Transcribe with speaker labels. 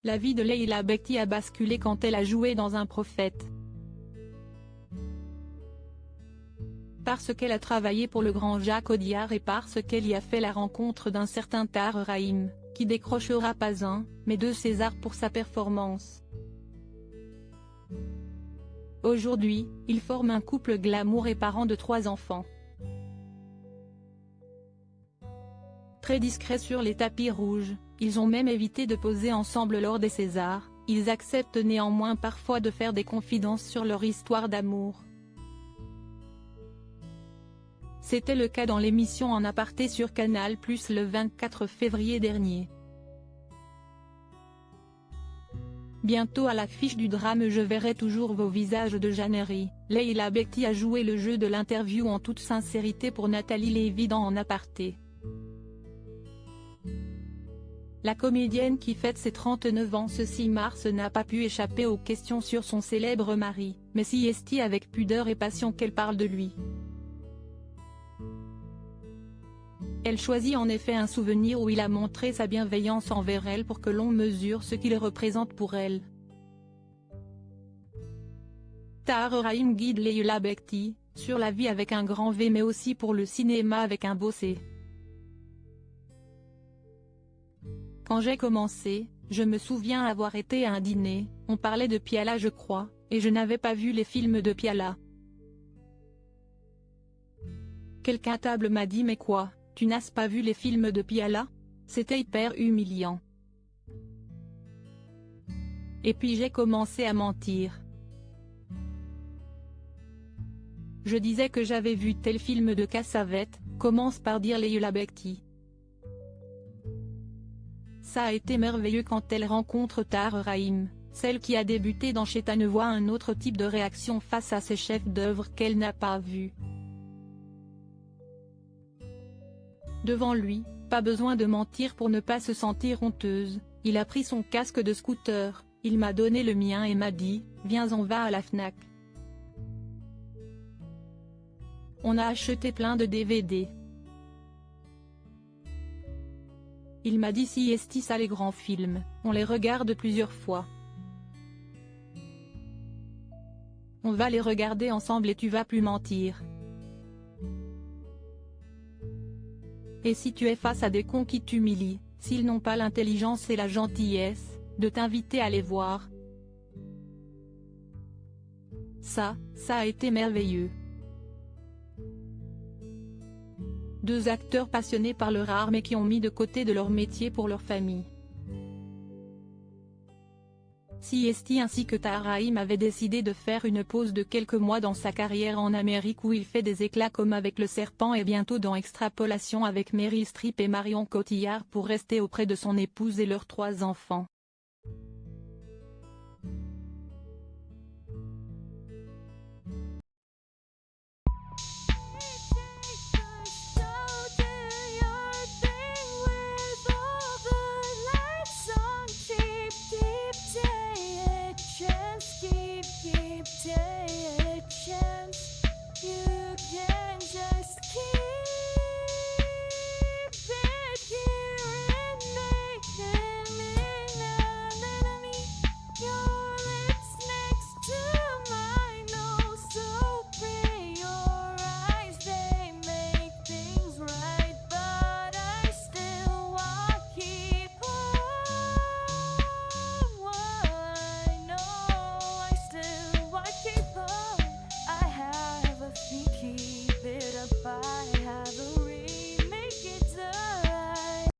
Speaker 1: La vie de Leila Bekti a basculé quand elle a joué dans Un prophète. Parce qu'elle a travaillé pour le grand Jacques Audiard et parce qu'elle y a fait la rencontre d'un certain Tahar Rahim, qui décrochera pas un, mais 2 Césars pour sa performance. Aujourd'hui, ils forment un couple glamour et parents de 3 enfants. Très discrets sur les tapis rouges, ils ont même évité de poser ensemble lors des Césars, ils acceptent néanmoins parfois de faire des confidences sur leur histoire d'amour. C'était le cas dans l'émission En aparté sur Canal+ le 24 février dernier. Bientôt à l'affiche du drame Je verrai toujours vos visages de Jeannery, Leila Bekti a joué le jeu de l'interview en toute sincérité pour Nathalie Lévy dans En aparté. La comédienne qui fête ses 39 ans ce 6 mars n'a pas pu échapper aux questions sur son célèbre mari, mais s'y est avec pudeur et passion qu'elle parle de lui. Elle choisit en effet un souvenir où il a montré sa bienveillance envers elle pour que l'on mesure ce qu'il représente pour elle. Tahar Rahim guide Leila Bekti, sur la vie avec un grand V mais aussi pour le cinéma avec un beau C. Quand j'ai commencé, je me souviens avoir été à un dîner, on parlait de Piala je crois, et je n'avais pas vu les films de Piala. Quelqu'un à table m'a dit mais quoi, tu n'as pas vu les films de Piala? C'était hyper humiliant. Et puis j'ai commencé à mentir. Je disais que j'avais vu tel film de Cassavetes, commence par dire Leila Bekti. Ça a été merveilleux quand elle rencontre Tahar Rahim, celle qui a débuté dans Chétane voit un autre type de réaction face à ces chefs-d'œuvre qu'elle n'a pas vus. Devant lui, pas besoin de mentir pour ne pas se sentir honteuse, il a pris son casque de scooter, il m'a donné le mien et m'a dit, viens on va à la Fnac. On a acheté plein de DVD. Il m'a dit si est-ce ça les grands films, on les regarde plusieurs fois. On va les regarder ensemble et tu vas plus mentir. Et si tu es face à des cons qui t'humilient, s'ils n'ont pas l'intelligence et la gentillesse, de t'inviter à les voir. Ça a été merveilleux. 2 acteurs passionnés par leur art mais qui ont mis de côté de leur métier pour leur famille. Siesti ainsi que Tahar Rahim avait décidé de faire une pause de quelques mois dans sa carrière en Amérique où il fait des éclats comme avec Le Serpent et bientôt dans Extrapolation avec Meryl Streep et Marion Cotillard pour rester auprès de son épouse et leurs 3 enfants.